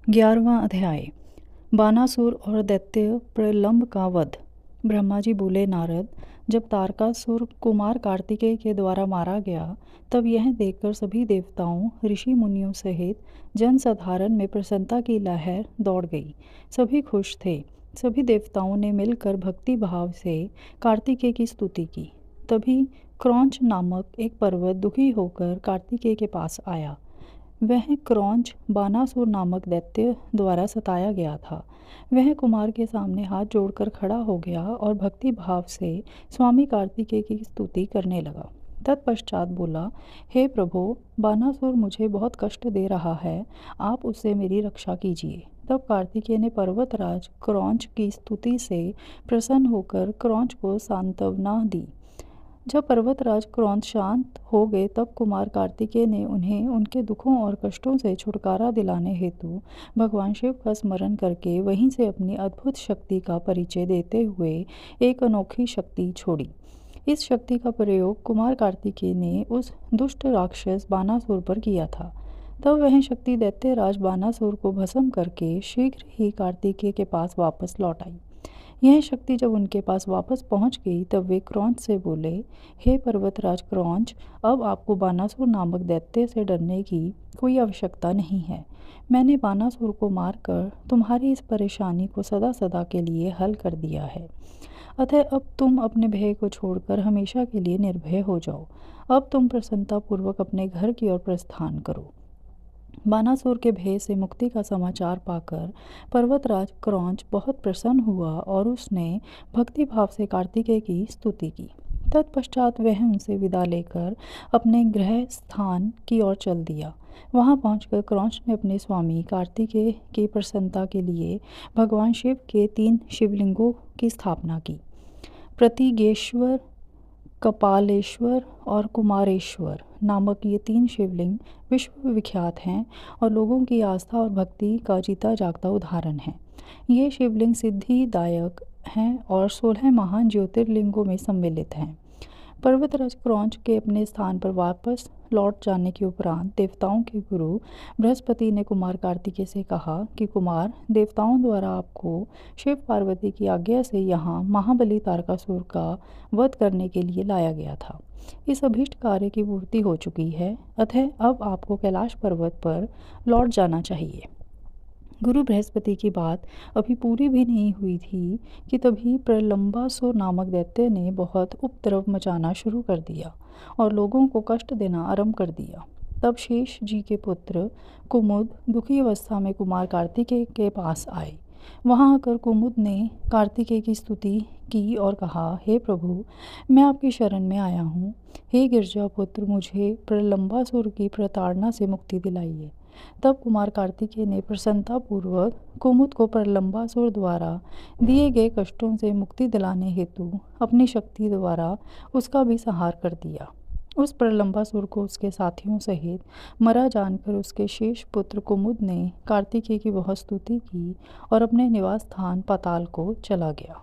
11वां अध्याय। बानासुर और दैत्य प्रलंब का वध। ब्रह्मा जी बोले, नारद, जब तारकासुर कुमार कार्तिकेय के द्वारा मारा गया, तब यह देखकर सभी देवताओं, ऋषि मुनियों सहित जनसाधारण में प्रसन्नता की लहर दौड़ गई। सभी खुश थे। सभी देवताओं ने मिलकर भक्ति भाव से कार्तिकेय की स्तुति की। तभी क्रौंच नामक एक पर्वत दुखी होकर कार्तिकेय के पास आया। वह क्रौंच बानासुर नामक दैत्य द्वारा सताया गया था। वह कुमार के सामने हाथ जोड़कर खड़ा हो गया और भक्ति भाव से स्वामी कार्तिकेय की स्तुति करने लगा। तत्पश्चात बोला, हे प्रभो, बानासुर मुझे बहुत कष्ट दे रहा है, आप उससे मेरी रक्षा कीजिए। तब कार्तिकेय ने पर्वतराज क्रौंच की स्तुति से प्रसन्न होकर क्रौंच को सांत्वना दी। जब पर्वतराज क्रौंच शांत हो गए, तब कुमार कार्तिकेय ने उन्हें उनके दुखों और कष्टों से छुटकारा दिलाने हेतु भगवान शिव का स्मरण करके वहीं से अपनी अद्भुत शक्ति का परिचय देते हुए एक अनोखी शक्ति छोड़ी। इस शक्ति का प्रयोग कुमार कार्तिकेय ने उस दुष्ट राक्षस बानासुर पर किया था। तब वह शक्ति दैत्यराज बानासुर को भस्म करके शीघ्र ही कार्तिकेय के पास वापस लौट आई। यह शक्ति जब उनके पास वापस पहुंच गई, तब वे क्रौंच से बोले, हे पर्वतराज क्रौंच, अब आपको बानासुर नामक दैत्य से डरने की कोई आवश्यकता नहीं है। मैंने बानासुर को मारकर तुम्हारी इस परेशानी को सदा सदा के लिए हल कर दिया है। अतः अब तुम अपने भय को छोड़कर हमेशा के लिए निर्भय हो जाओ। अब तुम प्रसन्नतापूर्वक अपने घर की ओर प्रस्थान करो। बानासुर के भय से मुक्ति का समाचार पाकर पर्वतराज क्रौंच बहुत प्रसन्न हुआ और उसने भक्ति भाव से कार्तिकेय की स्तुति की। तत्पश्चात वह उनसे विदा लेकर अपने गृह स्थान की ओर चल दिया। वहां पहुंचकर क्रौंच ने अपने स्वामी कार्तिकेय की प्रसन्नता के लिए भगवान शिव के 3 शिवलिंगों की स्थापना की। प्रतिगेश्वर, कपालेश्वर और कुमारेश्वर नामक ये 3 शिवलिंग विश्व विख्यात हैं और लोगों की आस्था और भक्ति का जीता जागता उदाहरण हैं। ये शिवलिंग सिद्धिदायक हैं और 16 महान ज्योतिर्लिंगों में सम्मिलित हैं। पर्वतराज क्रौंच के अपने स्थान पर वापस लौट जाने के उपरांत देवताओं के गुरु बृहस्पति ने कुमार कार्तिकेय से कहा कि कुमार, देवताओं द्वारा आपको शिव पार्वती की आज्ञा से यहाँ महाबली तारकासुर का वध करने के लिए लाया गया था। इस अभीष्ट कार्य की पूर्ति हो चुकी है, अतः अब आपको कैलाश पर्वत पर लौट जाना चाहिए। गुरु बृहस्पति की बात अभी पूरी भी नहीं हुई थी कि तभी प्रलंबासुर नामक दैत्य ने बहुत उपद्रव मचाना शुरू कर दिया और लोगों को कष्ट देना आरंभ कर दिया। तब शेष जी के पुत्र कुमुद दुखी अवस्था में कुमार कार्तिकेय के पास आए। वहां आकर कुमुद ने कार्तिकेय की स्तुति की और कहा, हे प्रभु, मैं आपकी शरण में आया हूँ। हे गिरजा पुत्र, मुझे प्रलंबासुर की प्रताड़ना से मुक्ति दिलाइए। तब कुमार कार्तिकेय ने प्रसन्नतापूर्वक कुमुद को प्रलंबासुर द्वारा दिए गए कष्टों से मुक्ति दिलाने हेतु अपनी शक्ति द्वारा उसका भी संहार कर दिया। उस प्रलंबासुर को उसके साथियों सहित मरा जानकर उसके शेष पुत्र कुमुद ने कार्तिकेय की बहुत स्तुति की और अपने निवास स्थान पाताल को चला गया।